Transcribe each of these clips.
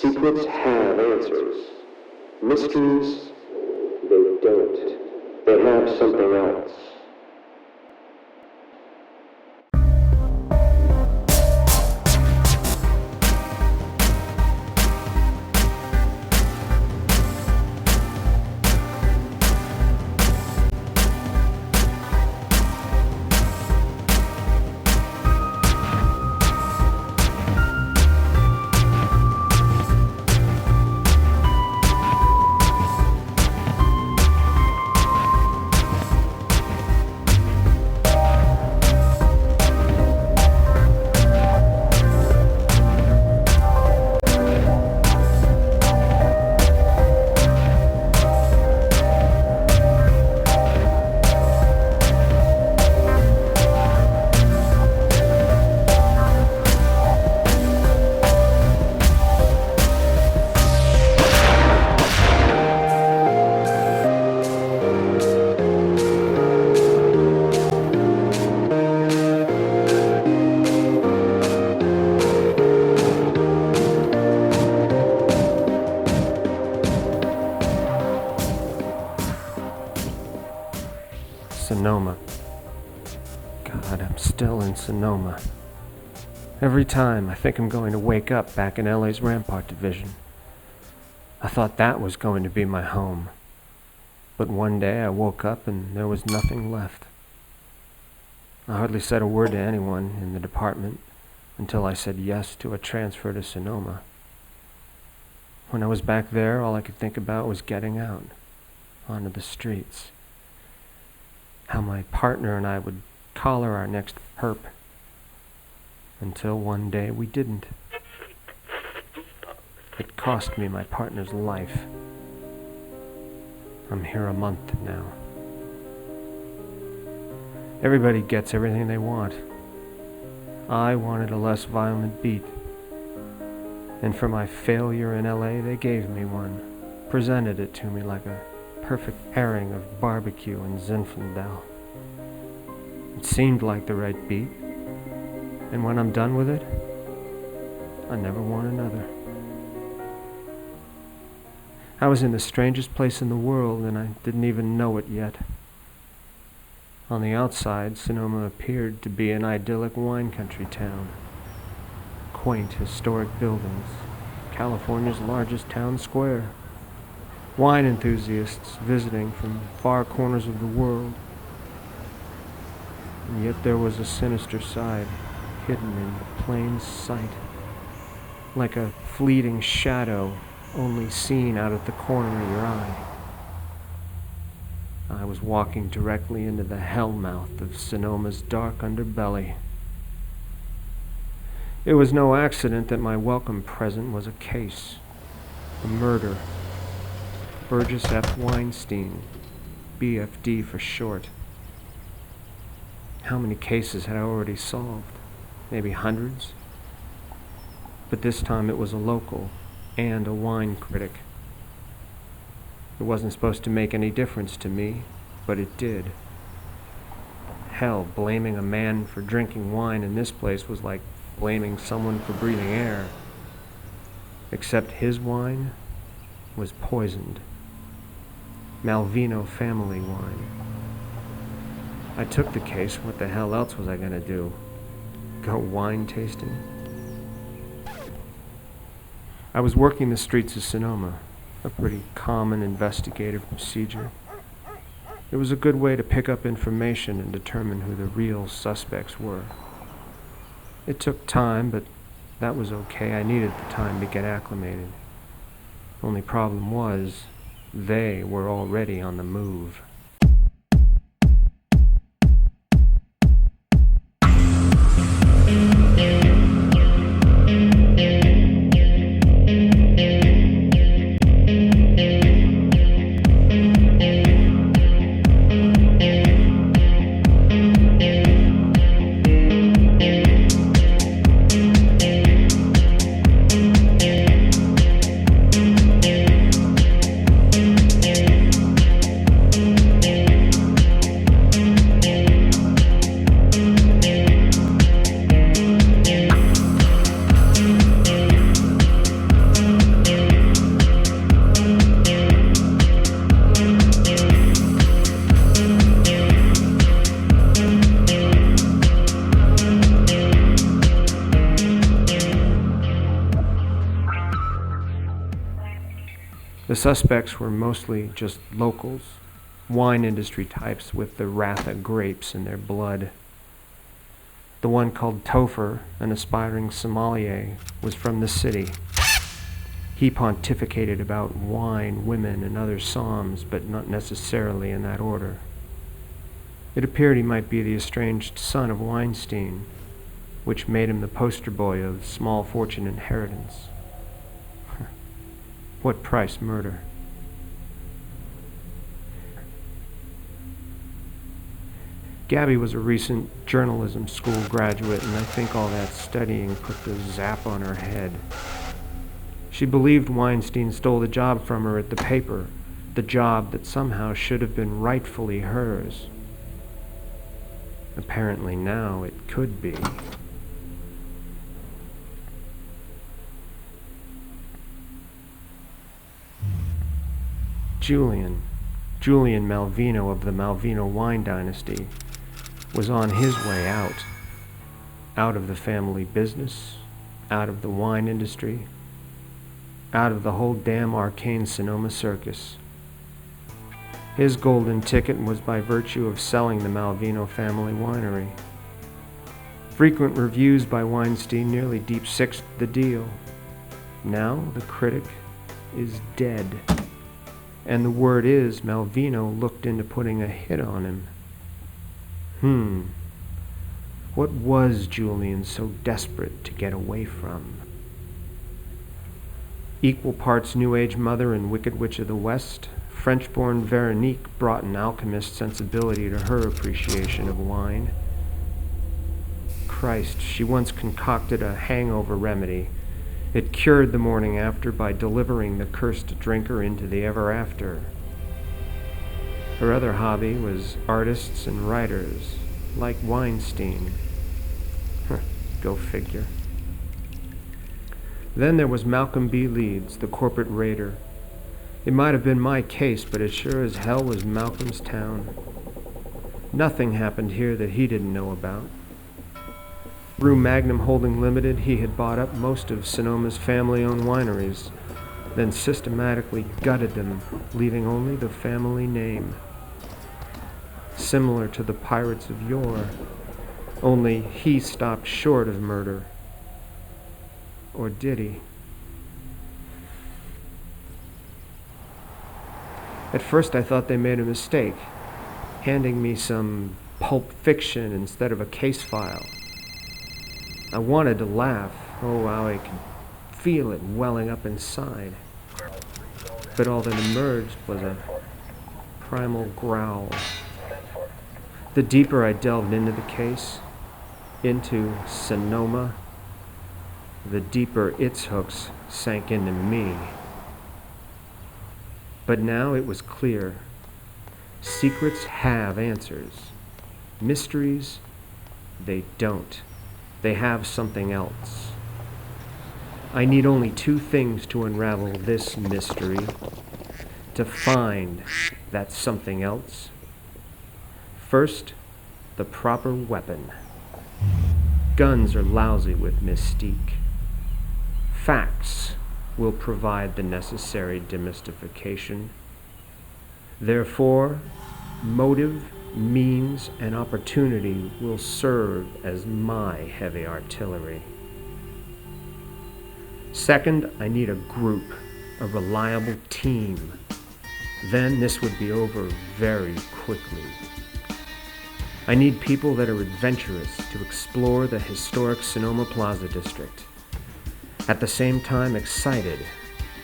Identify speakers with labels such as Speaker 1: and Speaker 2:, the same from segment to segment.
Speaker 1: Secrets have answers. Mysteries, they don't. They have something else.
Speaker 2: Sonoma. God, I'm still in Sonoma. Every time I think I'm going to wake up back in LA's Rampart Division. I thought that was going to be my home. But one day I woke up and there was nothing left. I hardly said a word to anyone in the department until I said yes to a transfer to Sonoma. When I was back there, all I could think about was getting out onto the streets. How my partner and I would collar our next perp. Until one day we didn't. It cost me my partner's life. I'm here a month now. Everybody gets everything they want. I wanted a less violent beat. And for my failure in LA, they gave me one. Presented it to me like a perfect pairing of barbecue and Zinfandel. It seemed like the right beat, and when I'm done with it, I never want another. I was in the strangest place in the world, and I didn't even know it yet. On the outside, Sonoma appeared to be an idyllic wine country town. Quaint historic buildings, California's largest town square. Wine enthusiasts visiting from far corners of the world. And yet there was a sinister side, hidden in plain sight, like a fleeting shadow only seen out of the corner of your eye. I was walking directly into the hellmouth of Sonoma's dark underbelly. It was no accident that my welcome present was a case, a murder. Burgess F. Weinstein, BFD for short. How many cases had I already solved? Maybe hundreds? But this time it was a local and a wine critic. It wasn't supposed to make any difference to me, but it did. Hell, blaming a man for drinking wine in this place was like blaming someone for breathing air. Except his wine was poisoned. Malvino family wine. I took the case. What the hell else was I gonna do? Go wine tasting? I was working the streets of Sonoma, a pretty common investigative procedure. It was a good way to pick up information and determine who the real suspects were. It took time, but that was okay. I needed the time to get acclimated. Only problem was, they were already on the move. The suspects were mostly just locals, wine industry types with the Ratha grapes in their blood. The one called Topher, an aspiring sommelier, was from the city. He pontificated about wine, women, and other psalms, but not necessarily in that order. It appeared he might be the estranged son of Weinstein, which made him the poster boy of small fortune inheritance. What price murder? Gabby was a recent journalism school graduate, and I think all that studying put the zap on her head. She believed Weinstein stole the job from her at the paper, the job that somehow should have been rightfully hers. Apparently now it could be. Julian Malvino of the Malvino wine dynasty, was on his way out of the family business, out of the wine industry, out of the whole damn arcane Sonoma circus. His golden ticket was by virtue of selling the Malvino family winery. Frequent reviews by Weinstein nearly deep-sixed the deal. Now the critic is dead. And the word is Malvino looked into putting a hit on him. What was Julian so desperate to get away from? Equal parts New Age mother and Wicked Witch of the West, French-born Veronique brought an alchemist sensibility to her appreciation of wine. Christ, she once concocted a hangover remedy. It cured the morning after by delivering the cursed drinker into the ever after. Her other hobby was artists and writers, like Weinstein. Go figure. Then there was Malcolm B. Leeds, the corporate raider. It might have been my case, but it sure as hell was Malcolm's town. Nothing happened here that he didn't know about. Through Magnum Holding Limited, he had bought up most of Sonoma's family-owned wineries, then systematically gutted them, leaving only the family name. Similar to the pirates of yore, only he stopped short of murder. Or did he? At first I thought they made a mistake, handing me some pulp fiction instead of a case file. I wanted to laugh. Oh, how I could feel it welling up inside. But all that emerged was a primal growl. The deeper I delved into the case, into Sonoma, the deeper its hooks sank into me. But now it was clear. Secrets have answers. Mysteries, they don't. They have something else. I need only two things to unravel this mystery, to find that something else. First, the proper weapon. Guns are lousy with mystique. Facts will provide the necessary demystification. Therefore, motive, means, and opportunity will serve as my heavy artillery. Second, I need a group, a reliable team. Then this would be over very quickly. I need people that are adventurous to explore the historic Sonoma Plaza district. At the same time, excited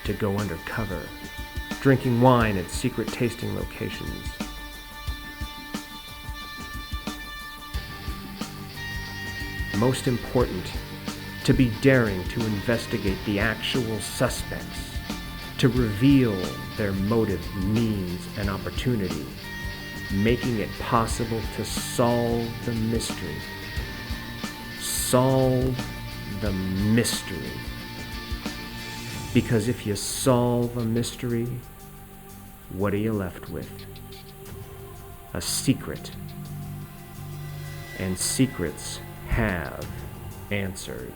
Speaker 2: to go undercover, drinking wine at secret tasting locations. Most important, to be daring to investigate the actual suspects, to reveal their motive, means, and opportunity, making it possible to solve the mystery. Solve the mystery. Because if you solve a mystery, what are you left with? A secret. And secrets have answers.